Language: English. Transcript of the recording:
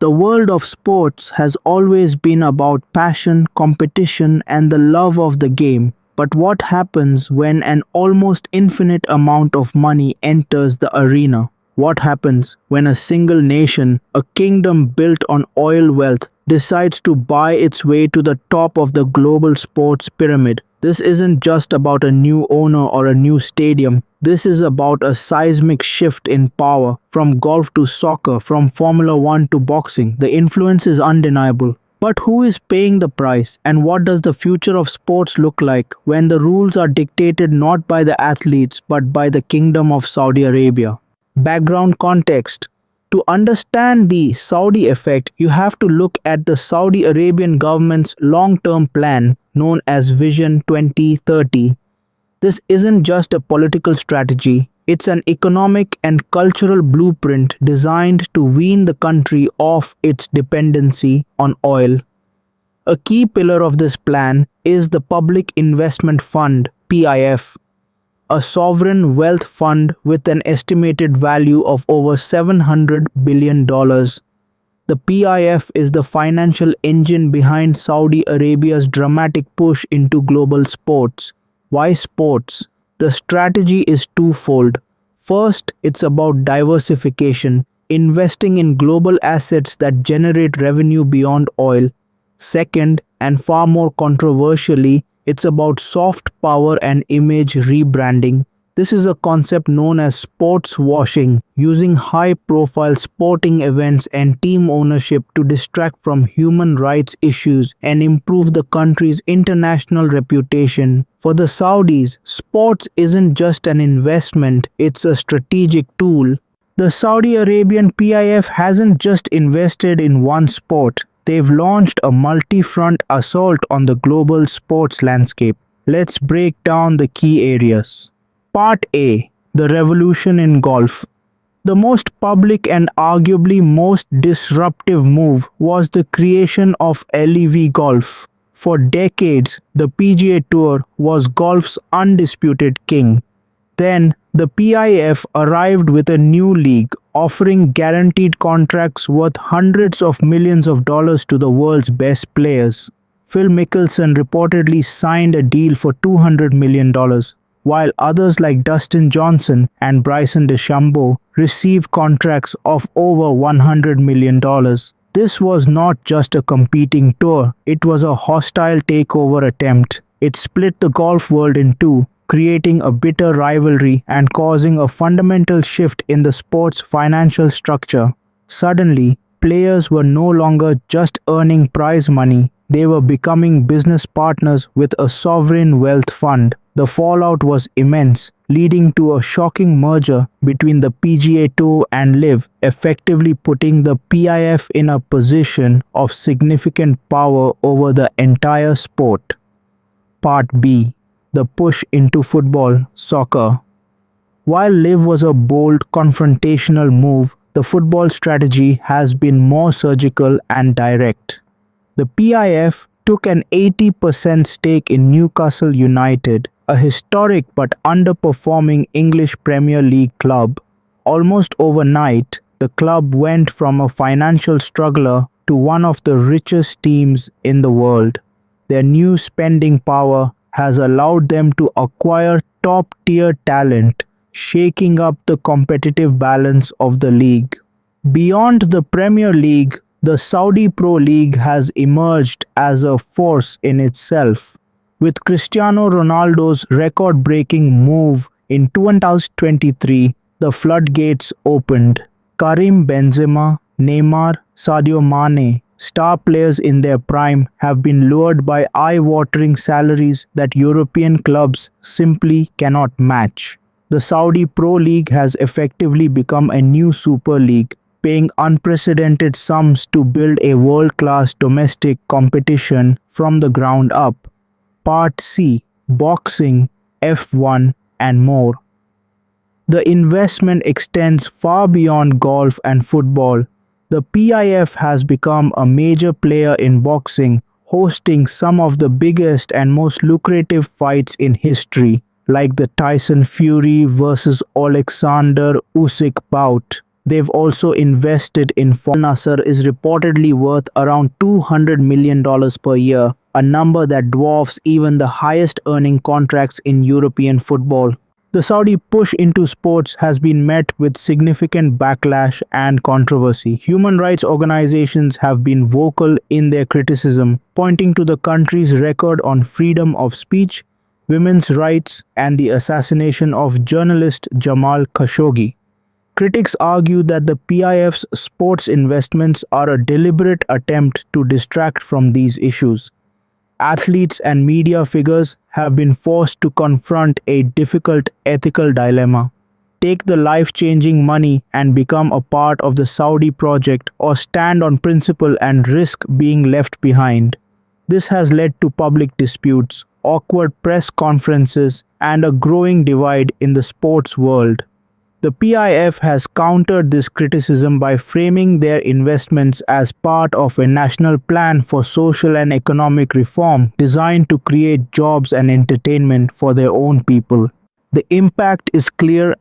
The world of sports has always been about passion, competition, and the love of the game. But what happens when an almost infinite amount of money enters the arena? What happens when a single nation, a kingdom built on oil wealth, decides to buy its way to the top of the global sports pyramid? This isn't just about a new owner or a new stadium. This is about a seismic shift in power from golf to soccer, from Formula One to boxing. The influence is undeniable. But who is paying the price, and what does the future of sports look like when the rules are dictated not by the athletes but by the Kingdom of Saudi Arabia? Background context. To understand the Saudi effect, you have to look at the Saudi Arabian government's long term plan known as Vision 2030. This isn't just a political strategy, it's an economic and cultural blueprint designed to wean the country off its dependency on oil. A key pillar of this plan is the Public Investment Fund (PIF), a sovereign wealth fund with an estimated value of over $700 billion. The PIF is the financial engine behind Saudi Arabia's dramatic push into global sports. Why sports? The strategy is twofold. First, it's about diversification, investing in global assets that generate revenue beyond oil. Second, and far more controversially, it's about soft power and image rebranding. This is a concept known as sports washing, using high-profile sporting events and team ownership to distract from human rights issues and improve the country's international reputation. For the Saudis, sports isn't just an investment, it's a strategic tool. The Saudi Arabian PIF hasn't just invested in one sport. They've launched a multi-front assault on the global sports landscape. Let's break down the key areas. Part A. The revolution in golf. The most public and arguably most disruptive move was the creation of LIV Golf. For decades, the PGA Tour was golf's undisputed king. Then, the PIF arrived with a new league, offering guaranteed contracts worth hundreds of millions of dollars to the world's best players. Phil Mickelson reportedly signed a deal for $200 million, while others like Dustin Johnson and Bryson DeChambeau received contracts of over $100 million. This was not just a competing tour, it was a hostile takeover attempt. It split the golf world in two, creating a bitter rivalry and causing a fundamental shift in the sport's financial structure. Suddenly, players were no longer just earning prize money, they were becoming business partners with a sovereign wealth fund. The fallout was immense, leading to a shocking merger between the PGA Tour and LIV, effectively putting the PIF in a position of significant power over the entire sport. Part B. The push into football, soccer. While LIV was a bold, confrontational move, the football strategy has been more surgical and direct. The PIF took an 80% stake in Newcastle United, a historic but underperforming English Premier League club. Almost overnight, the club went from a financial struggler to one of the richest teams in the world. Their new spending power has allowed them to acquire top-tier talent, shaking up the competitive balance of the league. Beyond the Premier League, the Saudi Pro League has emerged as a force in itself. With Cristiano Ronaldo's record-breaking move in 2023, the floodgates opened. Karim Benzema, Neymar, Sadio Mane, star players in their prime, have been lured by eye-watering salaries that European clubs simply cannot match. The Saudi Pro League has effectively become a new super league, paying unprecedented sums to build a world-class domestic competition from the ground up. Part C. Boxing, F1, and more. The investment extends far beyond golf and football. The PIF has become a major player in boxing, hosting some of the biggest and most lucrative fights in history, like the Tyson Fury vs. Alexander Usyk bout. They've also invested in Nasser is reportedly worth around $200 million per year, a number that dwarfs even the highest earning contracts in European football. The Saudi push into sports has been met with significant backlash and controversy. Human rights organizations have been vocal in their criticism, pointing to the country's record on freedom of speech, women's rights, and the assassination of journalist Jamal Khashoggi. Critics argue that the PIF's sports investments are a deliberate attempt to distract from these issues. Athletes and media figures have been forced to confront a difficult ethical dilemma. Take the life changing money and become a part of the Saudi project, or stand on principle and risk being left behind. This has led to public disputes, awkward press conferences, and a growing divide in the sports world. The PIF has countered this criticism by framing their investments as part of a national plan for social and economic reform designed to create jobs and entertainment for their own people. The impact is clear